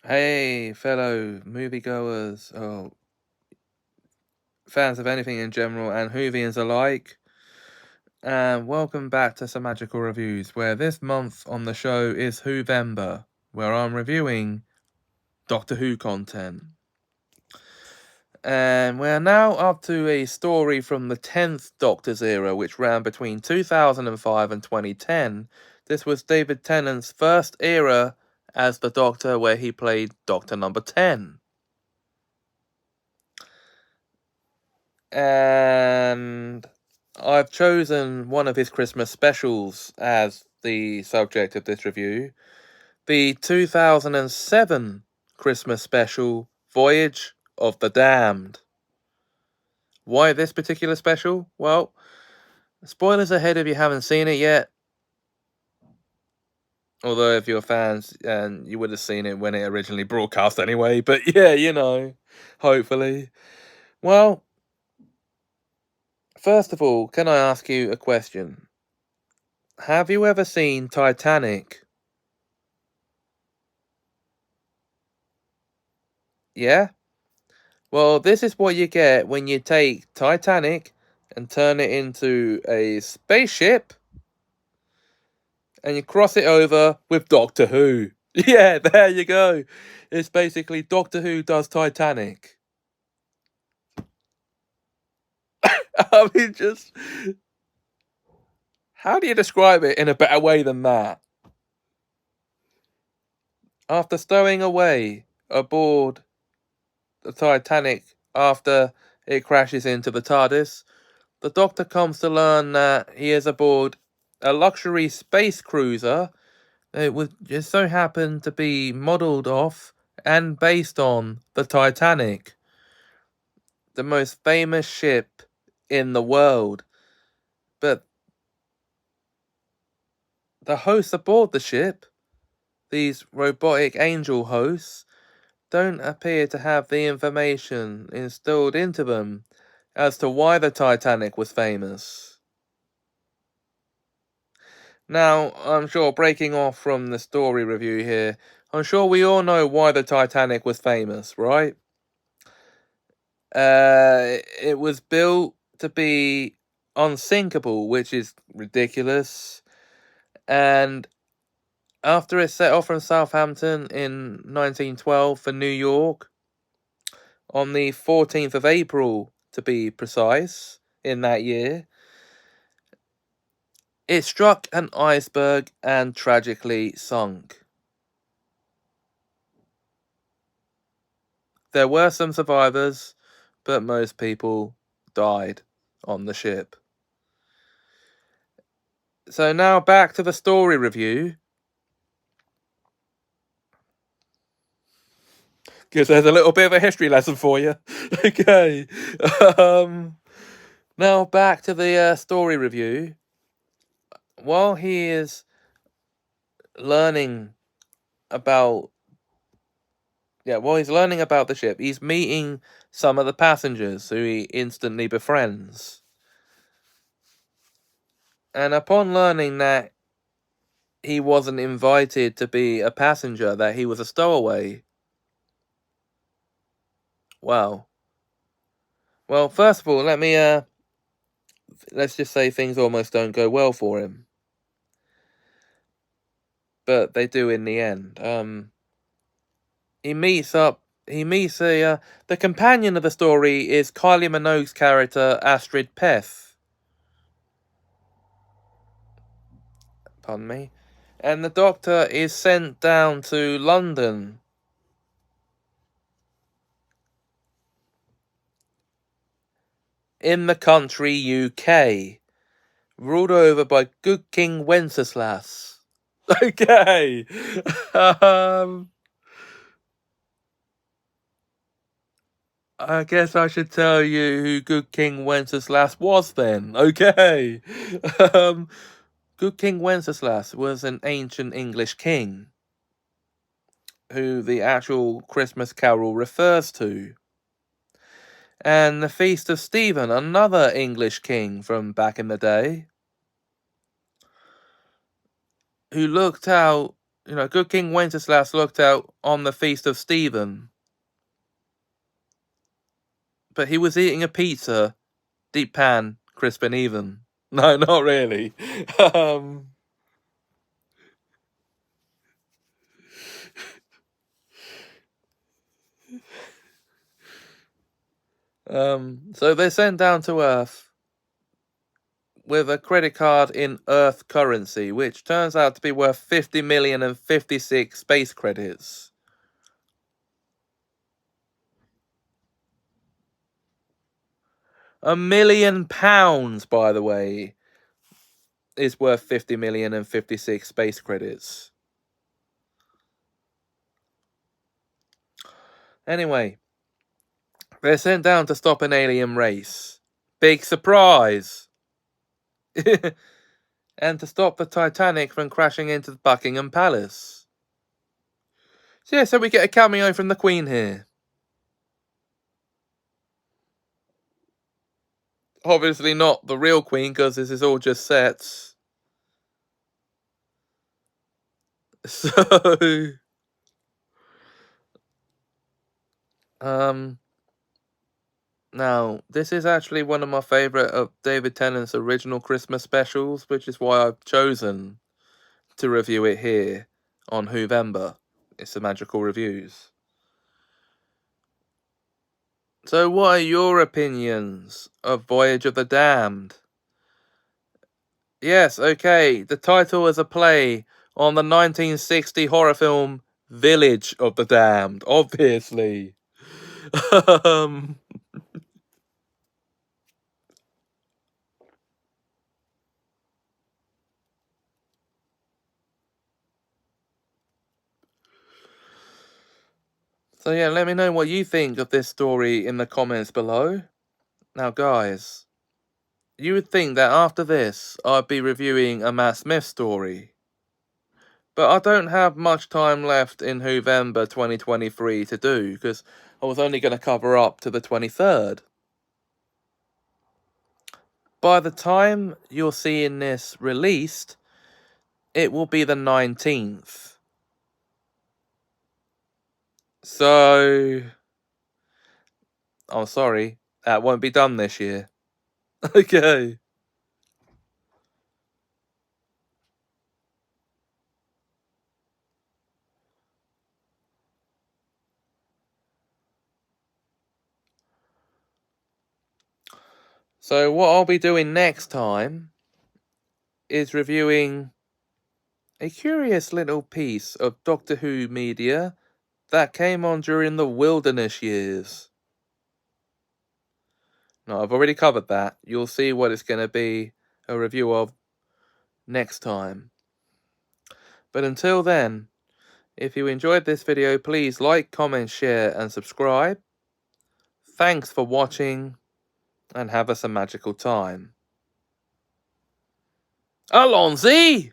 Hey, fellow moviegoers, or fans of anything in general, and Whovians alike, and welcome back to Semajical Reviews, where this month on the show is Who-vember, where I'm reviewing Doctor Who content. And we're now up to a story from the 10th Doctor's era, which ran between 2005 and 2010. This was David Tennant's first era as the Doctor, where he played Doctor number 10. And I've chosen one of his Christmas specials as the subject of this review. The 2007 Christmas special, Voyage of the Damned. Why this particular special? Well, spoilers ahead if you haven't seen it yet. Although if you're fans, and you would have seen it when it originally broadcast anyway. But yeah, hopefully. Well, first of all, can I ask you a question? Have you ever seen Titanic? Yeah? Well, this is what you get when you take Titanic and turn it into a spaceship and you cross it over with Doctor Who. Yeah, there you go. It's basically Doctor Who does Titanic. I mean, just how do you describe it in a better way than that? After stowing away aboard the Titanic after it crashes into the TARDIS, the Doctor comes to learn that he is aboard a luxury space cruiser that would just so happen to be modelled off and based on the Titanic, the most famous ship in the world. But the hosts aboard the ship, these robotic angel hosts, don't appear to have the information instilled into them as to why the Titanic was famous. Now, I'm sure, breaking off from the story review here, I'm sure we all know why the Titanic was famous, right? It was built to be unsinkable, which is ridiculous. And after it set off from Southampton in 1912 for New York, on the 14th of April, to be precise, in that year, it struck an iceberg and tragically sunk. There were some survivors, but most people died on the ship. So now back to the story review. Because there's a little bit of a history lesson for you. Okay. Now back to the story review. While he is learning about while he's learning about the ship, he's meeting some of the passengers who he instantly befriends. And upon learning that he wasn't invited to be a passenger, that he was a stowaway, well, first of all, let's just say things almost don't go well for him. But they do in the end. He meets the companion of the story is Kylie Minogue's character, Astrid Peth. Pardon me. And the Doctor is sent down to London in the country UK, ruled over by good King Wenceslas. Okay. I guess I should tell you who good King Wenceslas was then. Okay. Good King Wenceslas was an ancient English king who the actual Christmas carol refers to. And the Feast of Stephen, another English king from back in the day, who looked out good King Wenceslas looked out on the feast of Stephen, but he was eating a pizza, deep pan, crisp and even. No, not really. So they're sent down to Earth with a credit card in Earth currency, which turns out to be worth 50 million and 56 space credits. £1 million, by the way, is worth 50 million and 56 space credits. Anyway, they're sent down to stop an alien race. Big surprise! And to stop the Titanic from crashing into the Buckingham Palace. So we get a cameo from the Queen here. Obviously not the real Queen, because this is all just sets. So... Now, this is actually one of my favourite of David Tennant's original Christmas specials, which is why I've chosen to review it here on Who-vember. It's Semajical Reviews. So what are your opinions of Voyage of the Damned? Yes, okay, the title is a play on the 1960 horror film Village of the Damned, obviously. So yeah, let me know what you think of this story in the comments below. Now guys, you would think that after this, I'd be reviewing a Matt Smith story. But I don't have much time left in Who-vember 2023 to do, because I was only going to cover up to the 23rd. By the time you're seeing this released, it will be the 19th. So... I'm sorry, that won't be done this year. Okay. So what I'll be doing next time is reviewing a curious little piece of Doctor Who media that came on during the wilderness years. Now, I've already covered that. You'll see what it's going to be a review of next time. But until then, if you enjoyed this video, please like, comment, share, and subscribe. Thanks for watching, and have us a magical time. Allons-y!